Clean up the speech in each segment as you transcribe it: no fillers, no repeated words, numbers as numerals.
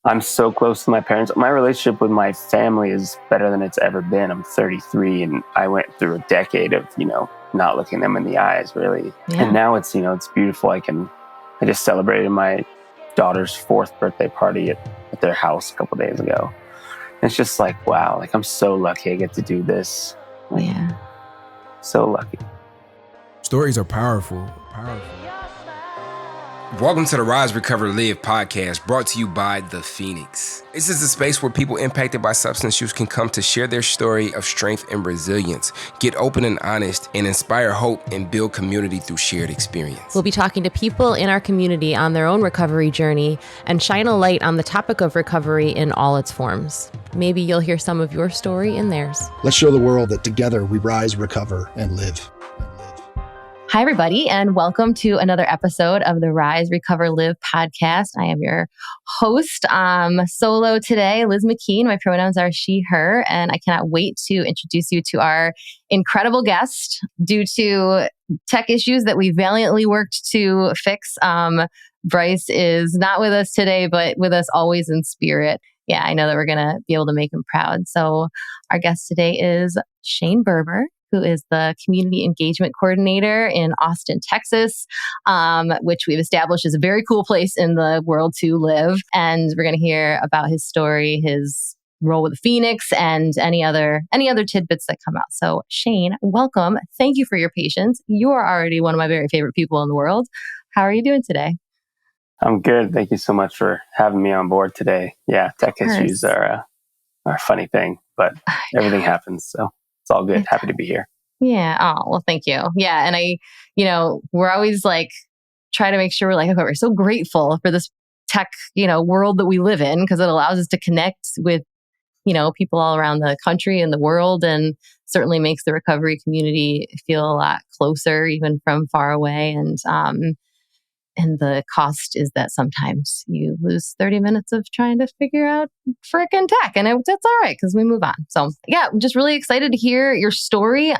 I'm so close to my parents. My relationship with my family is better than it's ever been. I'm 33 and I went through a decade of, not looking them in the eyes really. Yeah. And now it's, it's beautiful. I just celebrated my daughter's 4th birthday party at their house a couple days ago. And it's just like, wow, like I'm so lucky I get to do this. Like, Yeah. So lucky. Stories are powerful. Welcome to the Rise, Recover, Live podcast, brought to you by The Phoenix. This is a space where people impacted by substance use can come to share their story of strength and resilience, get open and honest, and inspire hope and build community through shared experience. We'll be talking to people in our community on their own recovery journey and shine a light on the topic of recovery in all its forms. Maybe you'll hear some of your story in theirs. Let's show the world that together we rise, recover, and live. Hi, everybody, and welcome to another episode of the Rise, Recover, Live podcast. I am your host. Solo today, Liz McKean. My pronouns are she, her, and I cannot wait to introduce you to our incredible guest. Due to tech issues that we valiantly worked to fix, Bryce is not with us today, but with us always in spirit. Yeah, I know that we're going to be able to make him proud. So our guest today is Shane Berber, who is the Community Engagement Coordinator in Austin, Texas, which we've established is a very cool place in the world to live. And we're going to hear about his story, his role with the Phoenix, and any other tidbits that come out. So Shane, welcome. Thank you for your patience. You are already one of my very favorite people in the world. How are you doing today? I'm good. Thank you so much for having me on board today. Yeah, tech issues are a funny thing, but everything happens. So it's all good. Happy to be here. Yeah. Oh, well, thank you. Yeah. And we're always like, try to make sure we're like, okay, we're so grateful for this tech, world that we live in, because it allows us to connect with, people all around the country and the world, and certainly makes the recovery community feel a lot closer, even from far away. And the cost is that sometimes you lose 30 minutes of trying to figure out frickin' tech. And that's all right, because we move on. So yeah, I'm just really excited to hear your story.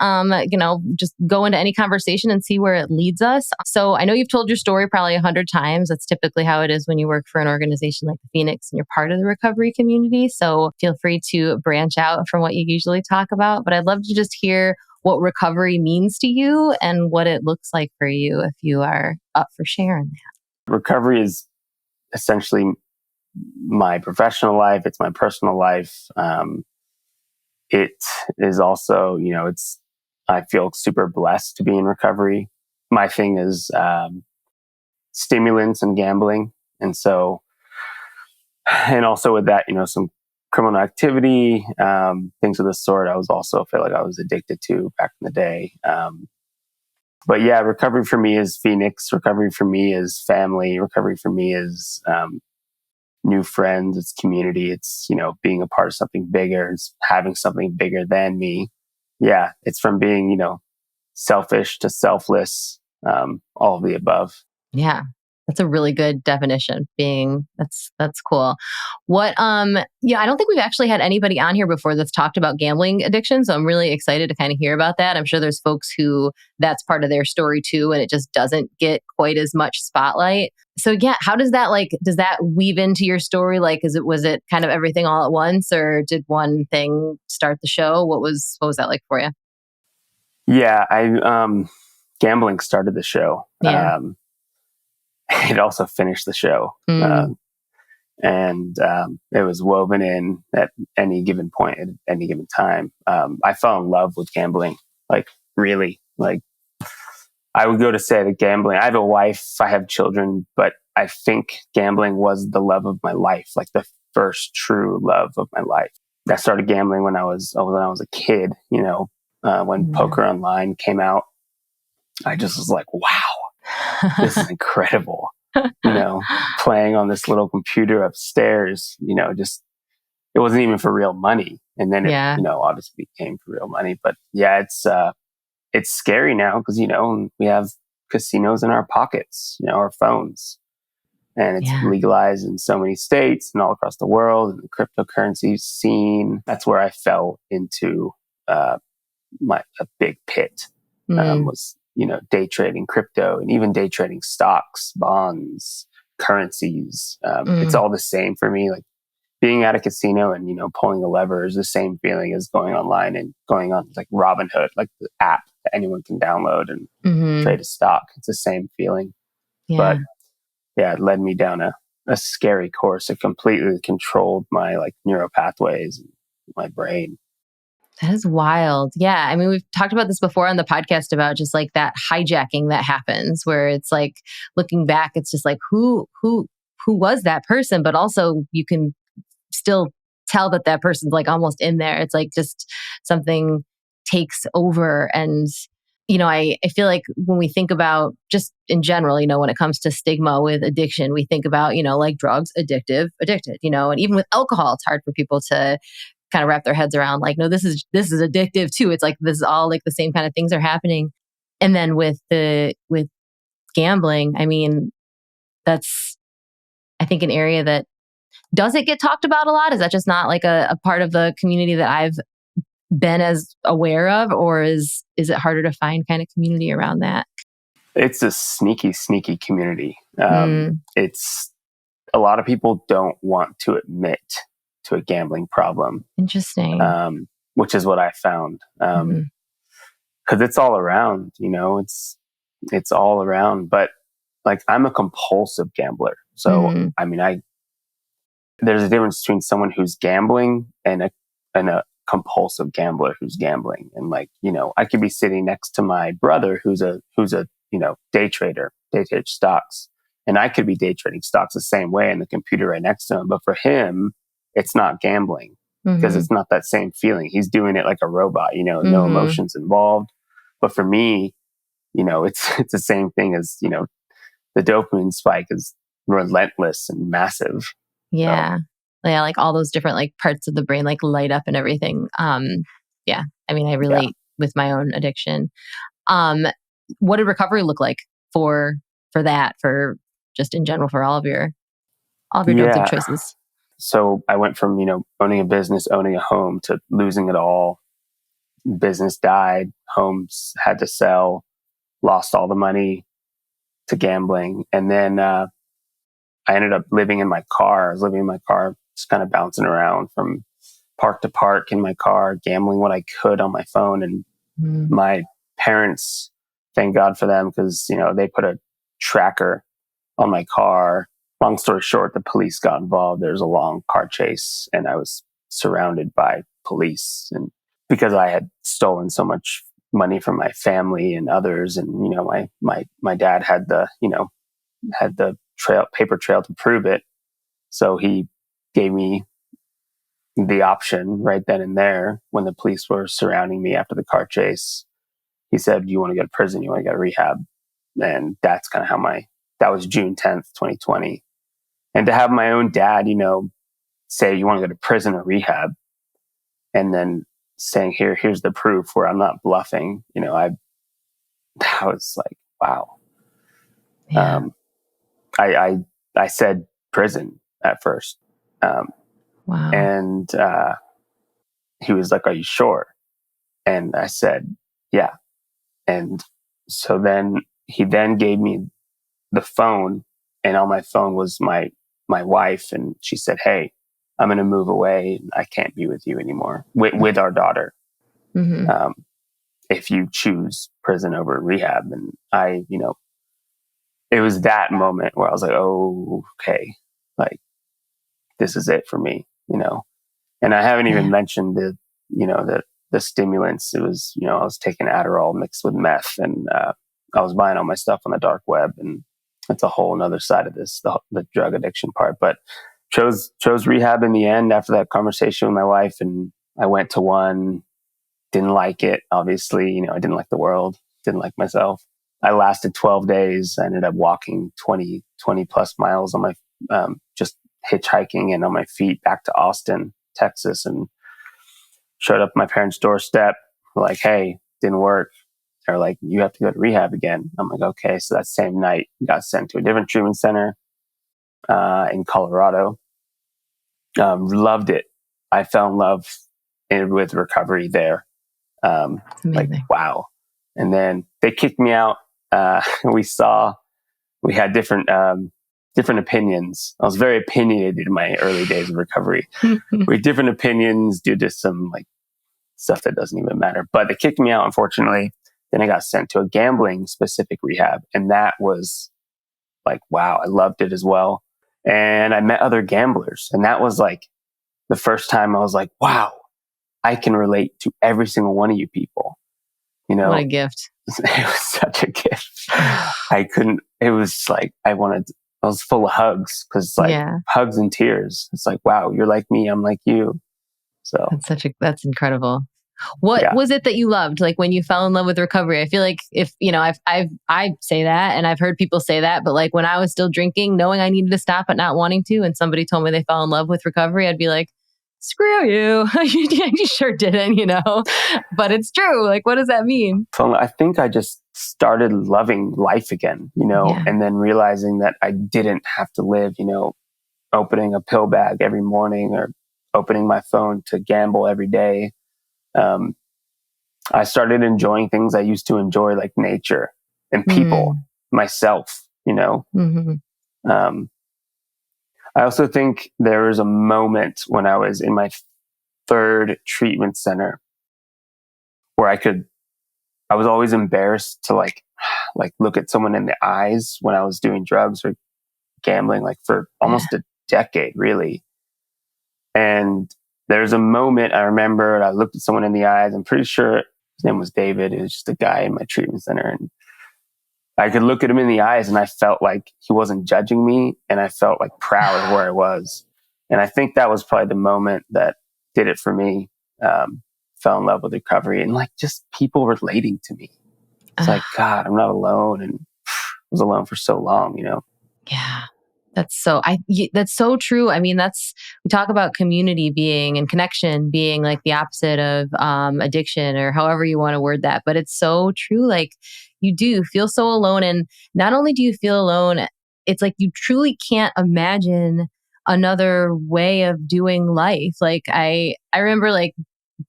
Just go into any conversation and see where it leads us. So I know you've told your story probably 100 times. That's typically how it is when you work for an organization like the Phoenix and you're part of the recovery community. So feel free to branch out from what you usually talk about. But I'd love to just hear what recovery means to you and what it looks like for you, if you are up for sharing that. Recovery is essentially my professional life. It's my personal life. It is also, I feel super blessed to be in recovery. My thing is stimulants and gambling. And also with that, some criminal activity, things of the sort. I feel like I was addicted to back in the day. But yeah, recovery for me is Phoenix. Recovery for me is family. Recovery for me is new friends. It's community. It's, being a part of something bigger. It's having something bigger than me. Yeah, it's from being, selfish to selfless, all of the above. Yeah. That's a really good definition. That's cool. I don't think we've actually had anybody on here before that's talked about gambling addiction. So I'm really excited to kind of hear about that. I'm sure there's folks who that's part of their story too, and it just doesn't get quite as much spotlight. So yeah, how does that weave into your story? Like, was it kind of everything all at once, or did one thing start the show? What was that like for you? Yeah, gambling started the show. Yeah. It also finished the show. And it was woven in at any given point, at any given time. I fell in love with gambling, like really. Like, I would go to say that gambling, I have a wife, I have children, but I think gambling was the love of my life, like the first true love of my life. I started gambling when I was a kid, when Poker Online came out. I just was like, wow. This is incredible, playing on this little computer upstairs, it wasn't even for real money. And then it, obviously became for real money. But yeah, it's scary now because, we have casinos in our pockets, our phones, and it's legalized in so many states and all across the world, and the cryptocurrency scene. That's where I fell into a big pit, was day trading crypto and even day trading stocks, bonds, currencies. It's all the same for me. Like, being at a casino and, pulling a lever is the same feeling as going online and going on like Robinhood, like the app that anyone can download and trade a stock. It's the same feeling. Yeah. But yeah, it led me down a scary course. It completely controlled my like neural pathways and my brain. That is wild. Yeah. I mean, we've talked about this before on the podcast about just like that hijacking that happens where it's like looking back, it's just like who was that person? But also you can still tell that that person's like almost in there. It's like just something takes over. And, I feel like when we think about just in general, when it comes to stigma with addiction, we think about, like drugs, addicted, and even with alcohol, it's hard for people to kind of wrap their heads around like, no, this is addictive too. It's like, this is all like the same kind of things are happening. And then with gambling, I mean, that's, I think, an area that does it get talked about a lot? Is that just not like a part of the community that I've been as aware of, or is it harder to find kind of community around that? It's a sneaky community. It's a lot of people don't want to admit to a gambling problem. Interesting. Which is what I found. Because it's all around, it's all around. But like, I'm a compulsive gambler. So, I mean, there's a difference between someone who's gambling and a compulsive gambler who's gambling. And like, I could be sitting next to my brother who's a day trader, day trade stocks. And I could be day trading stocks the same way in the computer right next to him. But for him, it's not gambling because it's not that same feeling. He's doing it like a robot, no emotions involved. But for me, it's the same thing as, the dopamine spike is relentless and massive. Yeah. Yeah. Like all those different like parts of the brain like light up and everything. Yeah. I mean, I relate with my own addiction. What did recovery look like for that, for just in general, for all of your drug choices? So I went from, owning a business, owning a home to losing it all. Business died, homes had to sell, lost all the money, to gambling. And then I ended up living in my car. I was living in my car, just kind of bouncing around from park to park in my car, gambling what I could on my phone. And my parents, thank God for them, because, they put a tracker on my car. Long story short, the police got involved. There was a long car chase and I was surrounded by police. And because I had stolen so much money from my family and others, and, my dad had the, had the paper trail to prove it. So he gave me the option right then and there when the police were surrounding me after the car chase. He said, "You want to go to prison? You want to go to rehab?" And that's kind of how that was June 10th, 2020. And to have my own dad, say, "You want to go to prison or rehab?" And then saying, here's the proof where I'm not bluffing. That was like, wow. Yeah. I said prison at first. Wow. And he was like, "Are you sure?" And I said, "Yeah." And so then he then gave me the phone, and on my phone was my wife. And she said, "Hey, I'm going to move away. I can't be with you anymore with our daughter. If you choose prison over rehab." And I, it was that moment where I was like, "Oh, okay. Like, this is it for me," and I haven't even mentioned the stimulants. It was, I was taking Adderall mixed with meth, and I was buying all my stuff on the dark web. And that's a whole nother side of this, the drug addiction part. But chose rehab in the end after that conversation with my wife. And I went to one, didn't like it. Obviously, I didn't like the world, didn't like myself. I lasted 12 days. I ended up walking 20 plus miles on my, just hitchhiking and on my feet back to Austin, Texas, and showed up at my parents' doorstep. Like, "Hey, didn't work." They're like, "You have to go to rehab again." I'm like, "Okay." So that same night, got sent to a different treatment center in Colorado. Loved it. I fell in love with recovery there. Like, wow. And then they kicked me out. We had different different opinions. I was very opinionated in my early days of recovery. We had different opinions due to some like stuff that doesn't even matter. But they kicked me out, unfortunately. Then I got sent to a gambling specific rehab. And that was like, wow, I loved it as well. And I met other gamblers. And that was like the first time I was like, wow, I can relate to every single one of you people. You know, what a gift. It was such a gift. It was like, I was full of hugs because like hugs and tears. It's like, wow, you're like me. I'm like you. So that's incredible. What was it that you loved? Like when you fell in love with recovery? I feel like I say that and I've heard people say that, but like when I was still drinking, knowing I needed to stop but not wanting to, and somebody told me they fell in love with recovery, I'd be like, screw you. You sure didn't, but it's true. Like, what does that mean? I think I just started loving life again, and then realizing that I didn't have to live, opening a pill bag every morning or opening my phone to gamble every day. I started enjoying things I used to enjoy, like nature and people, myself, Mm-hmm. I also think there was a moment when I was in my third treatment center where I was always embarrassed to like look at someone in the eyes when I was doing drugs or gambling, like for almost a decade, really. And there's a moment I remember I looked at someone in the eyes. I'm pretty sure his name was David. It was just a guy in my treatment center. And I could look at him in the eyes and I felt like he wasn't judging me. And I felt like proud of where I was. And I think that was probably the moment that did it for me. Fell in love with recovery and like just people relating to me. It's like, God, I'm not alone. And I was alone for so long, Yeah. That's so true. I mean, we talk about community being and connection being like the opposite of addiction or however you want to word that. But it's so true. Like you do feel so alone. And not only do you feel alone, it's like you truly can't imagine another way of doing life. Like I remember like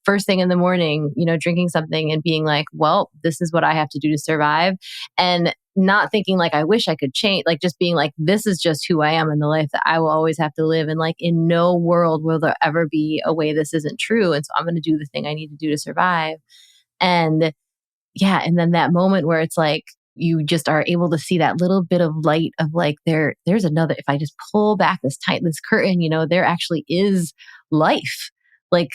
first thing in the morning, drinking something and being like, well, this is what I have to do to survive. And not thinking like, I wish I could change, like just being like, this is just who I am in the life that I will always have to live. And like, in no world will there ever be a way this isn't true. And so I'm going to do the thing I need to do to survive. And and then that moment where it's like, you just are able to see that little bit of light of like, there's another, if I just pull back this curtain, there actually is life. Like,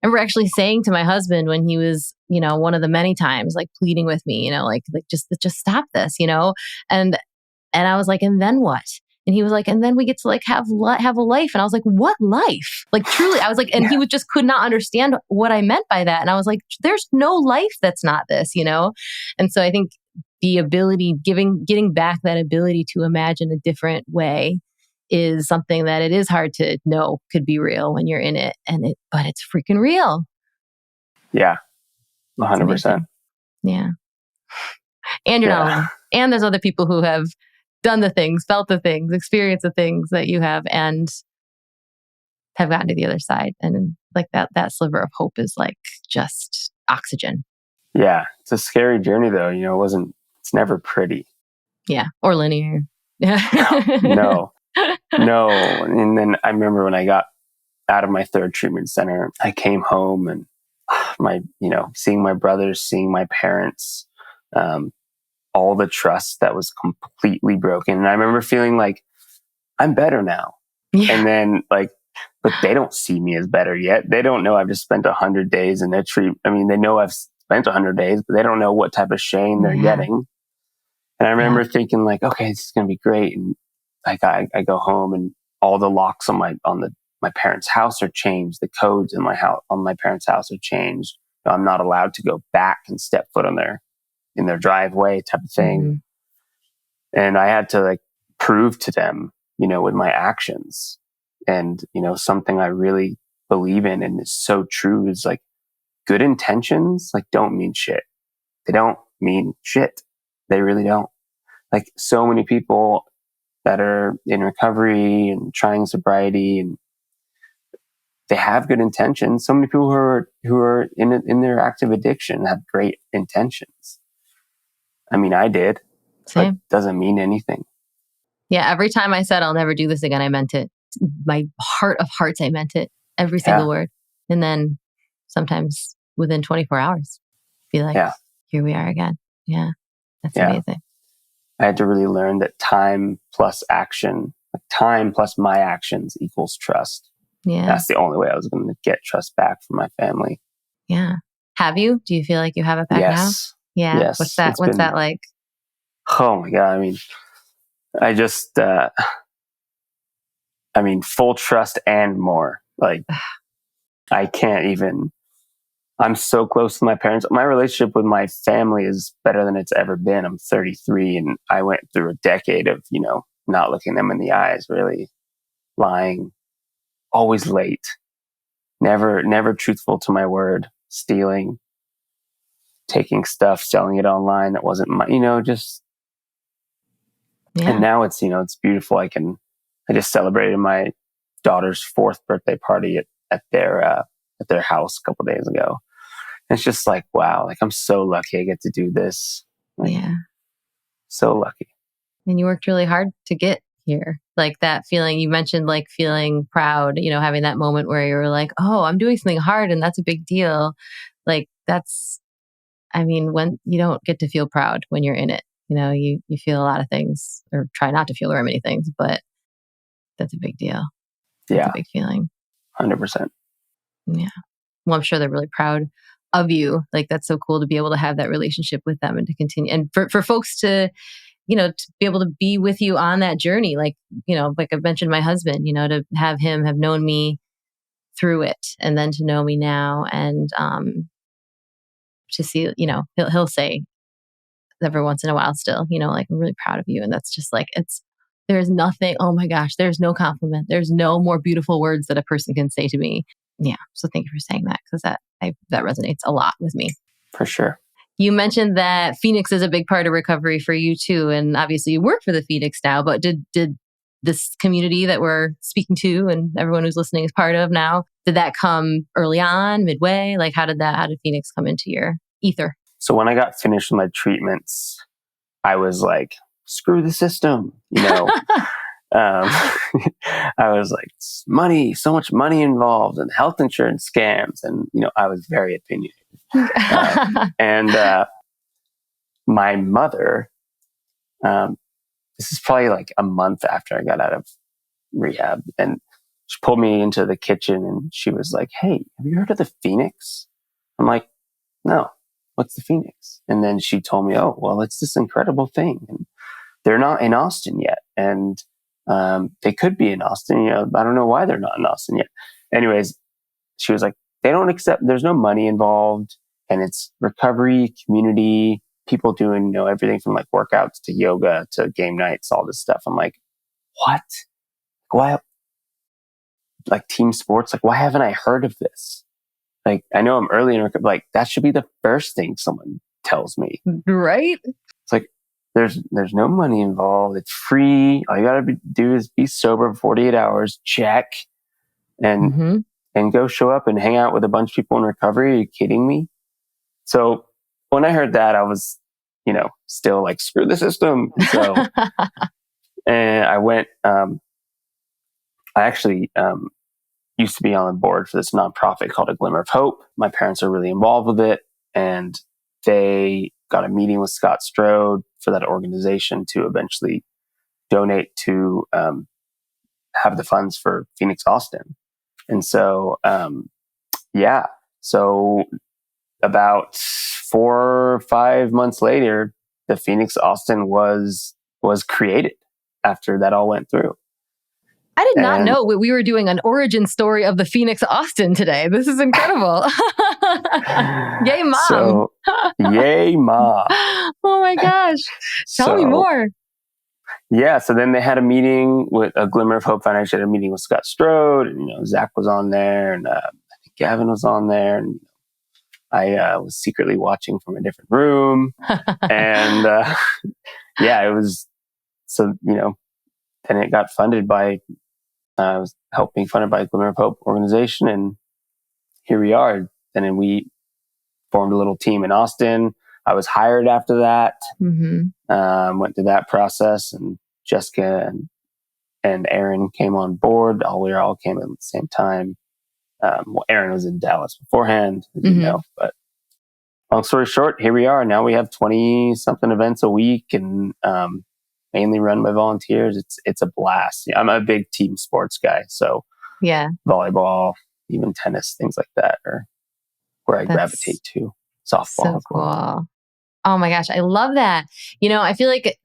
I remember actually saying to my husband when he was, one of the many times like pleading with me, like just stop this, and I was like, and then what? And he was like, and then we get to like have a life. And I was like, what life? Like truly, I was like, and he just could not understand what I meant by that. And I was like, there's no life that's not this, And so I think the ability, getting back that ability to imagine a different way is something that it is hard to know could be real when you're in it, but it's freaking real. Yeah, 100%. Yeah, and you're not alone. And there's other people who have done the things, felt the things, experienced the things that you have, and have gotten to the other side. And like that sliver of hope is like just oxygen. Yeah, it's a scary journey though. It's never pretty. Yeah, or linear. Yeah, no. And then I remember when I got out of my third treatment center, I came home and seeing my brothers, seeing my parents, all the trust that was completely broken. And I remember feeling like I'm better now. Yeah. And then but they don't see me as better yet. They don't know I've just spent 100 days in their treatment. I mean, they know I've spent 100 days, but they don't know what type of shame they're getting. And I remember thinking like, okay, this is going to be great. And I go home and all the locks on my parents' house are changed. The codes in my parents' house are changed. I'm not allowed to go back and step foot in their driveway type of thing. Mm-hmm. And I had to prove to them, with my actions. And, something I really believe in and is so true is good intentions, don't mean shit. They don't mean shit. They really don't. So many people that are in recovery and trying sobriety and they have good intentions. So many people who are in their active addiction have great intentions. I mean, I did. Same. But doesn't mean anything. Yeah. Every time I said I'll never do this again, I meant it. My heart of hearts, I meant it. Every single word. And then sometimes within 24 hours, be like, here we are again. Yeah. That's amazing. I had to really learn that time plus action, like time plus my actions equals trust. Yeah. That's the only way I was going to get trust back from my family. Yeah. Have you? Do you feel like you have it back now? Yeah. Yes. What's that like? Oh my God. I mean, I just, full trust and more. Like, I can't even, I'm so close to my parents. My relationship with my family is better than it's ever been. I'm 33 and I went through a decade of, not looking them in the eyes, really lying, always late, never truthful to my word, stealing, taking stuff, selling it online that wasn't my, and now it's, it's beautiful. I just celebrated my daughter's 4th birthday party at their house a couple days ago. And it's just like, wow, like I'm so lucky I get to do this. Like, so lucky. And you worked really hard to get here. Like that feeling you mentioned, like feeling proud, having that moment where you were like, oh, I'm doing something hard and that's a big deal. Like when you don't get to feel proud when you're in it, you feel a lot of things or try not to feel very many things, but that's a big deal. That's a big feeling. 100%. Yeah. Well, I'm sure they're really proud of you. Like that's so cool to be able to have that relationship with them and to continue. And for folks to, to be able to be with you on that journey. Like, like I've mentioned my husband, to have him have known me through it and then to know me now and to see, he'll say every once in a while still, like I'm really proud of you. And that's just like, there's nothing, oh my gosh, there's no compliment. There's no more beautiful words that a person can say to me. Yeah. So thank you for saying that because that resonates a lot with me. For sure. You mentioned that Phoenix is a big part of recovery for you too. And obviously you work for the Phoenix now, but did this community that we're speaking to and everyone who's listening is part of now, did that come early on, midway? Like how did Phoenix come into your ether? So when I got finished with my treatments, I was like, screw the system, I was like, money, so much money involved and health insurance scams. And, I was very opinionated. And my mother, this is probably like a month after I got out of rehab, and she pulled me into the kitchen and she was like, hey, have you heard of the Phoenix? I'm like, no, what's the Phoenix? And then she told me, oh, well, it's this incredible thing. And they're not in Austin yet. And they could be in Austin. I don't know why they're not in Austin yet. Anyways, she was like, they don't accept, there's no money involved. And it's recovery, community, people doing, everything from like workouts to yoga to game nights, all this stuff. I'm like, what? Why? Like team sports? Like, why haven't I heard of this? Like, I know I'm early in recovery. Like, that should be the first thing someone tells me. Right? It's like, there's no money involved. It's free. All you got to do is be sober for 48 hours, check, and go show up and hang out with a bunch of people in recovery. Are you kidding me? So when I heard that, I was, still like, screw the system. So, and I went, I actually used to be on the board for this nonprofit called A Glimmer of Hope. My parents are really involved with it. And they got a meeting with Scott Strode for that organization to eventually donate to have the funds for Phoenix Austin. And so, so about 4 or 5 months later, the Phoenix Austin was created after that all went through. I did not know we were doing an origin story of the Phoenix Austin today. This is incredible. Yay, Mom. So, yay, Mom. Oh my gosh. Tell me more. Yeah. So then they had a meeting with A Glimmer of Hope Foundation, had a meeting with Scott Strode, and, Zach was on there, and I think Gavin was on there, and I was secretly watching from a different room. And it was, so, then it got funded by, was helping funded by Glimmer of Hope organization. And here we are. And then we formed a little team in Austin. I was hired after that, went through that process. And Jessica and Aaron came on board. We all came at the same time. Well, Aaron was in Dallas beforehand, as you know, but long story short, here we are. Now we have 20 something events a week, and mainly run by volunteers. It's a blast. I'm a big team sports guy, so volleyball, even tennis, things like that are where I gravitate to. Softball. So cool. Oh my gosh, I love that. I feel like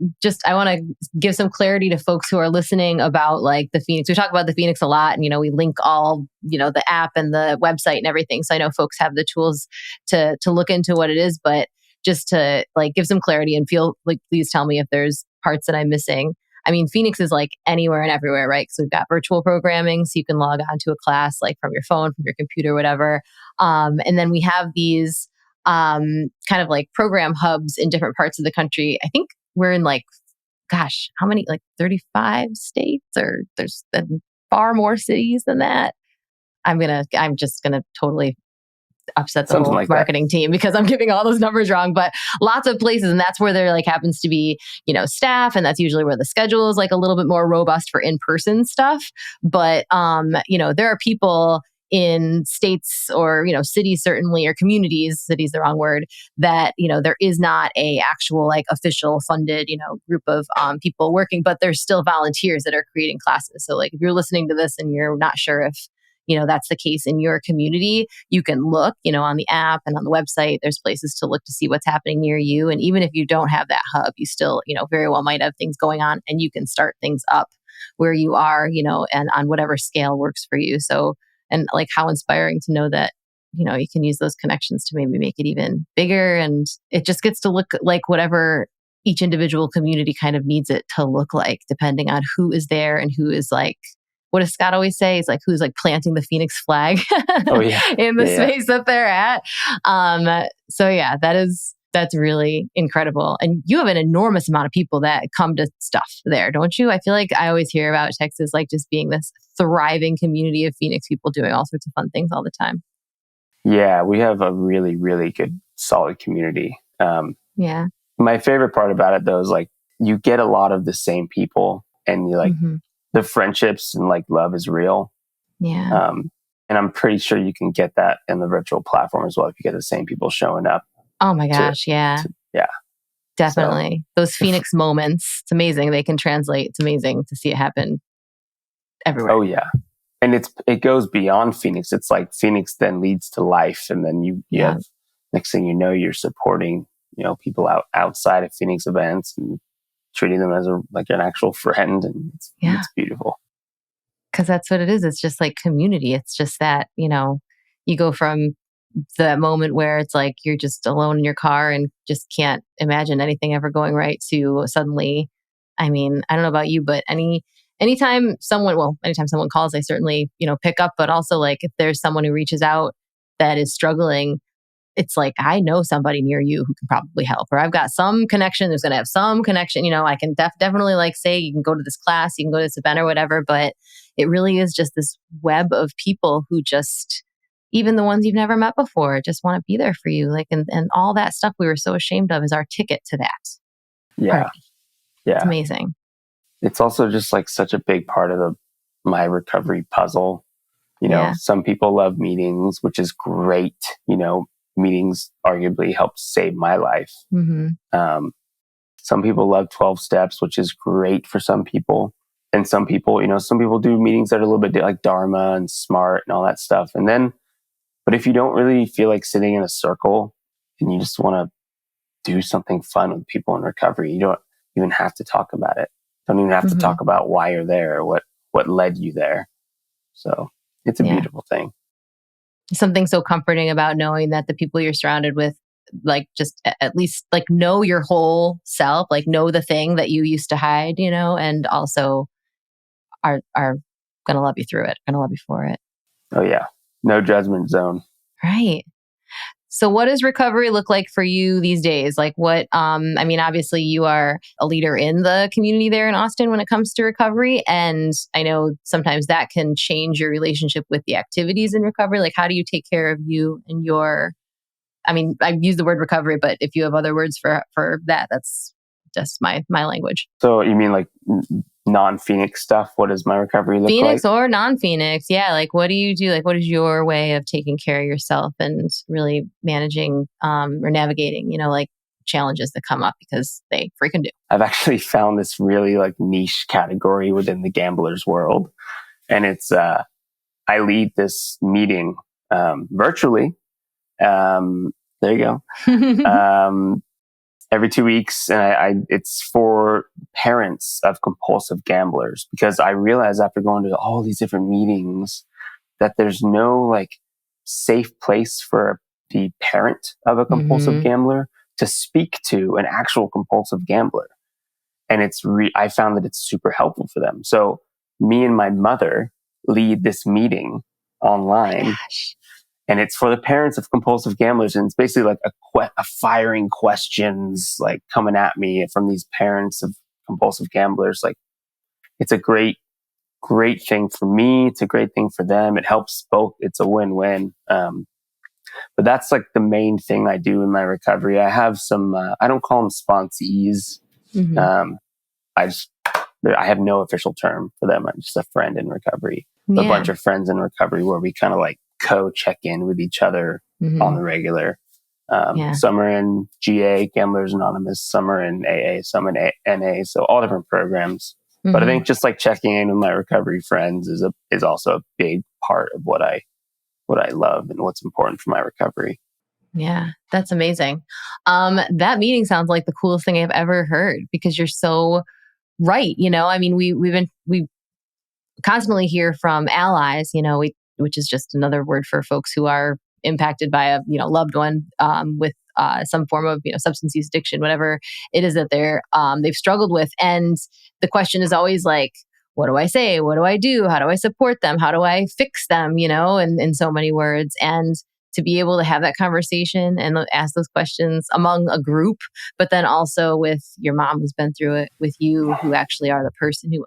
I want to give some clarity to folks who are listening about like the Phoenix. We talk about the Phoenix a lot, and we link all, the app and the website and everything. So I know folks have the tools to look into what it is, but just to like give some clarity and feel like, please tell me if there's parts that I'm missing. I mean, Phoenix is like anywhere and everywhere, right? So we've got virtual programming, so you can log on to a class like from your phone, from your computer, whatever. And then we have these kind of like program hubs in different parts of the country. I think we're in like, gosh, how many, like 35 states, or there's far more cities than that. I'm just gonna totally upset the whole marketing team because I'm giving all those numbers wrong, but lots of places. And that's where there like happens to be, staff. And that's usually where the schedule is like a little bit more robust for in-person stuff. But, there are people in states or, cities certainly, or communities, cities the wrong word, that, there is not a actual like official funded, group of people working, but there's still volunteers that are creating classes. So like if you're listening to this and you're not sure if, that's the case in your community, you can look, on the app and on the website. There's places to look to see what's happening near you. And even if you don't have that hub, you still, very well might have things going on, and you can start things up where you are, and on whatever scale works for you. So, and like how inspiring to know that, you can use those connections to maybe make it even bigger. And it just gets to look like whatever each individual community kind of needs it to look like, depending on who is there and who is like, what does Scott always say? He's like, who's like planting the Phoenix flag in the space that they're at. So yeah, that's really incredible. And you have an enormous amount of people that come to stuff there, don't you? I feel like I always hear about Texas like just being this thriving community of Phoenix people doing all sorts of fun things all the time. Yeah, we have a really, really good, solid community. My favorite part about it though is like you get a lot of the same people, and you like the friendships and like love is real. Yeah. And I'm pretty sure you can get that in the virtual platform as well if you get the same people showing up. Oh my gosh, yeah. Definitely. So, those Phoenix moments, it's amazing. They can translate. It's amazing to see it happen everywhere. Oh yeah. And it goes beyond Phoenix. It's like Phoenix then leads to life. And then you have, next thing you know, you're supporting, people outside of Phoenix events and treating them as an actual friend. And it's beautiful. Because that's what it is. It's just like community. It's just that, you go from the moment where it's like you're just alone in your car and just can't imagine anything ever going right to suddenly, I mean, I don't know about you, but anytime someone calls, I certainly, pick up, but also like if there's someone who reaches out that is struggling, it's like, I know somebody near you who can probably help, or I've got some connection. There's going to have some connection. I can definitely like say, you can go to this class, you can go to this event or whatever, but it really is just this web of people who just, even the ones you've never met before, just want to be there for you. Like, and all that stuff we were so ashamed of is our ticket to that. Yeah. Party. Yeah. It's amazing. It's also just like such a big part of my recovery puzzle. Some people love meetings, which is great. Meetings arguably helped save my life. Some people love 12 steps, which is great for some people. And some people do meetings that are a little bit like Dharma and SMART and all that stuff. But if you don't really feel like sitting in a circle and you just want to do something fun with people in recovery, you don't even have to talk about it. Don't even have to talk about why you're there or what led you there. So it's a beautiful thing. Something so comforting about knowing that the people you're surrounded with, like just at least like know your whole self, like know the thing that you used to hide, and also are going to love you through it, going to love you for it. Oh yeah. No judgment zone. Right. So what does recovery look like for you these days? Like what, obviously you are a leader in the community there in Austin when it comes to recovery. And I know sometimes that can change your relationship with the activities in recovery. Like how do you take care of you and I've used the word recovery, but if you have other words for that, that's just my language. So you mean like non-Phoenix stuff? What does my recovery look Phoenix like? or non-Phoenix? Yeah. Like, what do you do? Like, what is your way of taking care of yourself and really managing or navigating, like challenges that come up, because they freaking do. I've actually found this really like niche category within the gamblers world. And it's, I lead this meeting virtually. There you go. Every 2 weeks, and it's for parents of compulsive gamblers, because I realized after going to all these different meetings that there's no like safe place for the parent of a compulsive gambler to speak to an actual compulsive gambler. And I found that it's super helpful for them. So me and my mother lead this meeting online. And it's for the parents of compulsive gamblers. And it's basically like a firing questions like coming at me from these parents of compulsive gamblers. Like, it's a great thing for me. It's a great thing for them. It helps both. It's a win-win. But that's like the main thing I do in my recovery. I have some, I don't call them sponsees. I have no official term for them. I'm just a friend in recovery, a bunch of friends in recovery where we kind of like check in with each other on the regular. Some are in GA, Gamblers Anonymous, some are in AA, some in NA. So all different programs. But I think just like checking in with my recovery friends is also a big part of what I love and what's important for my recovery. Yeah, that's amazing. That meeting sounds like the coolest thing I've ever heard, because you're so right. I mean, we constantly hear from allies, which is just another word for folks who are impacted by a loved one with some form of substance use addiction, whatever it is that they've struggled with. And the question is always like, what do I say? What do I do? How do I support them? How do I fix them? In so many words. And to be able to have that conversation and ask those questions among a group, but then also with your mom who's been through it, with you who actually are the person who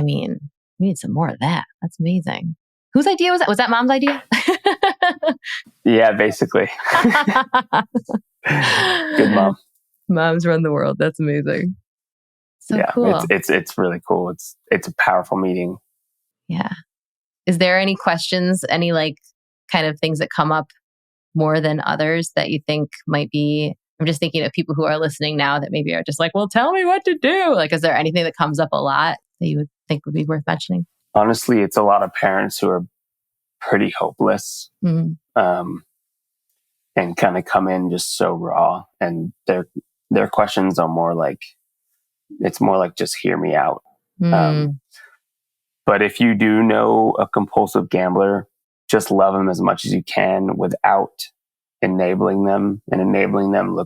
we need some more of that. That's amazing. Whose idea was that? Was that mom's idea? Yeah, basically. Good mom. Moms run the world. That's amazing. So yeah, cool. It's really cool. It's a powerful meeting. Yeah. Is there any questions, any like kind of things that come up more than others that you think might be? I'm just thinking of people who are listening now that maybe are just like, well, tell me what to do. Like, is there anything that comes up a lot that you would think would be worth mentioning? Honestly, it's a lot of parents who are pretty hopeless and kind of come in just so raw. And their questions are more like, it's more like, just hear me out. But if you do know a compulsive gambler, just love them as much as you can without enabling them. And enabling them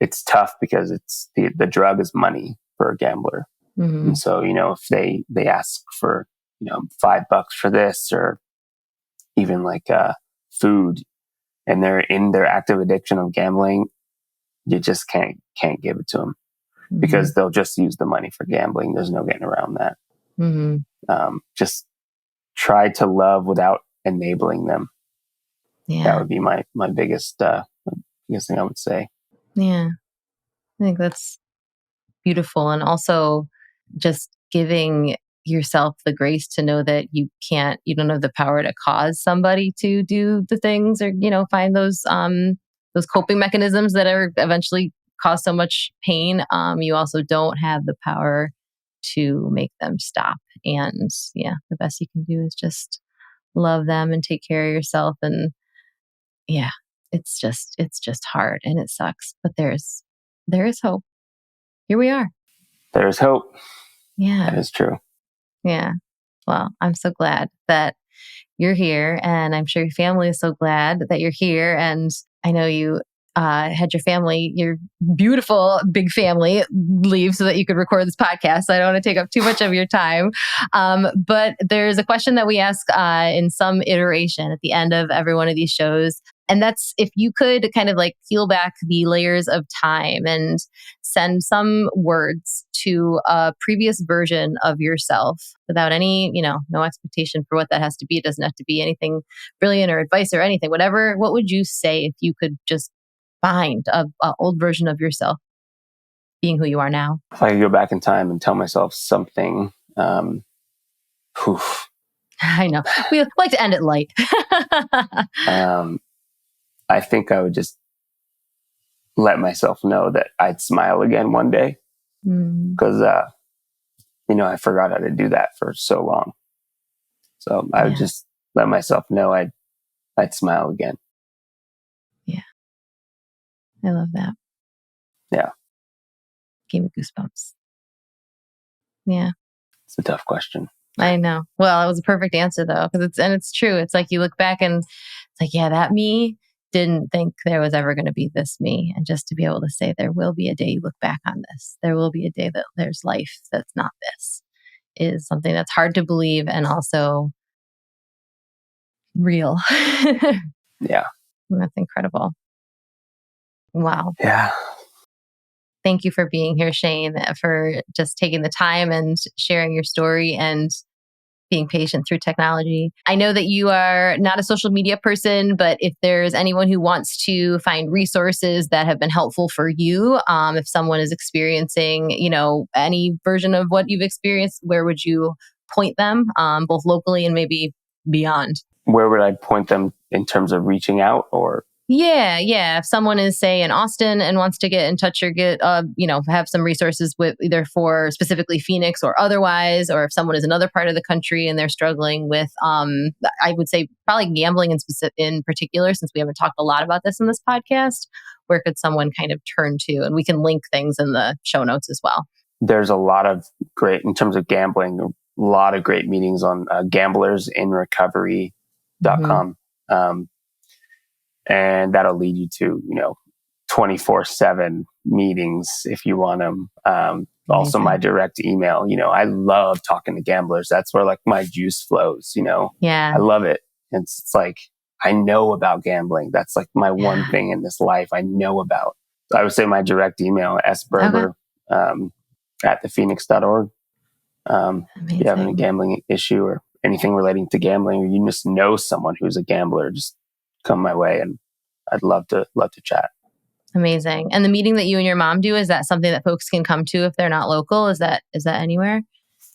it's tough, because it's the drug is money for a gambler. And so, if they ask for, $5 for this, or even like food, and they're in their active addiction of gambling, you just can't give it to them, because they'll just use the money for gambling. There's no getting around that. Just try to love without enabling them. Yeah. That would be my biggest thing I would say. Yeah. I think that's beautiful. And also just giving yourself the grace to know that you don't have the power to cause somebody to do the things, or, find those coping mechanisms that are eventually cause so much pain. You also don't have the power to make them stop. And the best you can do is just love them and take care of yourself. And it's just hard and it sucks, but there is hope. Here we are. There's hope. Yeah. That is true. Yeah. Well, I'm so glad that you're here, and I'm sure your family is so glad that you're here. And I know you had your beautiful big family leave so that you could record this podcast. So I don't want to take up too much of your time. But there's a question that we ask in some iteration at the end of every one of these shows. And that's, if you could kind of like peel back the layers of time and send some words to a previous version of yourself without any, no expectation for what that has to be. It doesn't have to be anything brilliant or advice or anything, whatever. What would you say if you could just behind an old version of yourself being who you are now? If I could go back in time and tell myself something, poof. I know. We like to end it light. I think I would just let myself know that I'd smile again one day, because, I forgot how to do that for so long. So I would just let myself know I'd smile again. Yeah. I love that. Yeah. Gave me goosebumps. Yeah. It's a tough question. I know. Well, it was a perfect answer though, because it's true. It's like you look back and it's like, yeah, that me didn't think there was ever going to be this me. And just to be able to say there will be a day you look back on this, there will be a day that there's life that's not this, is something that's hard to believe and also real. Yeah. And that's incredible. Wow. Yeah. Thank you for being here, Shane, for just taking the time and sharing your story and being patient through technology. I know that you are not a social media person, but if there's anyone who wants to find resources that have been helpful for you, if someone is experiencing, any version of what you've experienced, where would you point them, both locally and maybe beyond? Where would I point them in terms of reaching out, or? Yeah. If someone is, say, in Austin and wants to get in touch or get, have some resources with either for specifically Phoenix or otherwise, or if someone is another part of the country and they're struggling with, I would say probably gambling in particular, since we haven't talked a lot about this in this podcast, where could someone kind of turn to? And we can link things in the show notes as well. There's a lot of great, in terms of gambling, a lot of great meetings on gamblersinrecovery.com. And that'll lead you to, 24/7 meetings if you want them. Also my direct email, I love talking to gamblers. That's where like my juice flows, Yeah. I love it. It's like, I know about gambling. That's like my one thing in this life I know about. So I would say my direct email, sberber, at thephoenix.org. If you have any gambling issue or anything relating to gambling, or you just know someone who's a gambler, just come my way, and I'd love to chat. Amazing. And the meeting that you and your mom do, is that something that folks can come to if they're not local? Is that anywhere?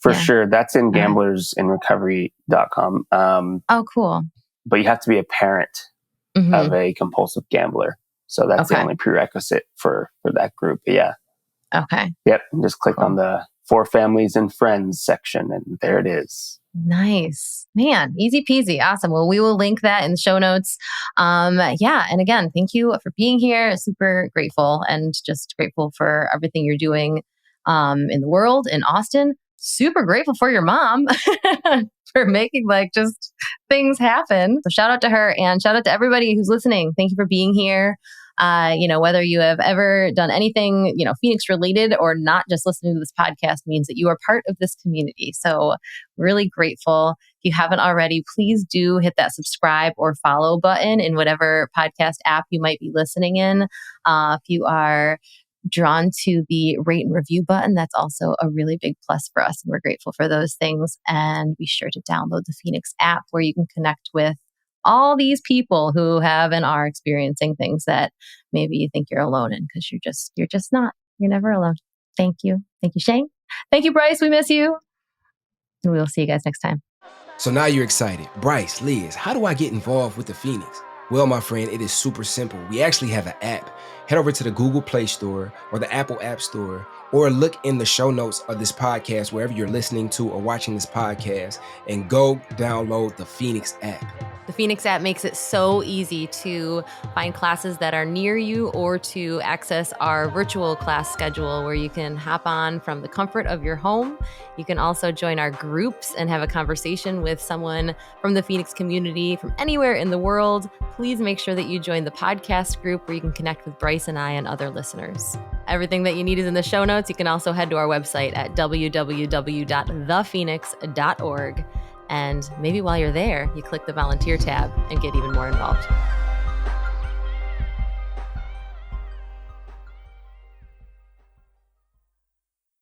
For sure. That's in gamblersinrecovery.com. Oh, cool. But you have to be a parent of a compulsive gambler. So that's the only prerequisite for that group. But yeah. Okay. Yep. And just click on the For Families and Friends section, and there it is. Nice, man. Easy peasy. Awesome. Well, we will link that in the show notes. And again, thank you for being here. Super grateful, and just grateful for everything you're doing in the world, in Austin. Super grateful for your mom for making just things happen. So shout out to her, and shout out to everybody who's listening. Thank you for being here. Whether you have ever done anything, Phoenix related or not, just listening to this podcast means that you are part of this community. So really grateful. If you haven't already, please do hit that subscribe or follow button in whatever podcast app you might be listening in. If you are drawn to the rate and review button, that's also a really big plus for us. And we're grateful for those things. And be sure to download the Phoenix app, where you can connect with all these people who have and are experiencing things that maybe you think you're alone in, because you're just not. You're never alone. Thank you. Thank you, Shane. Thank you, Bryce. We miss you. And we will see you guys next time. So now you're excited. Bryce, Liz, how do I get involved with the Phoenix? Well, my friend, it is super simple. We actually have an app. Head over to the Google Play Store or the Apple App Store, or look in the show notes of this podcast, wherever you're listening to or watching this podcast, and go download the Phoenix app. The Phoenix app makes it so easy to find classes that are near you, or to access our virtual class schedule, where you can hop on from the comfort of your home. You can also join our groups and have a conversation with someone from the Phoenix community from anywhere in the world. Please make sure that you join the podcast group, where you can connect with Bryce and I and other listeners. Everything that you need is in the show notes. You can also head to our website at www.thephoenix.org. And maybe while you're there, you click the volunteer tab and get even more involved.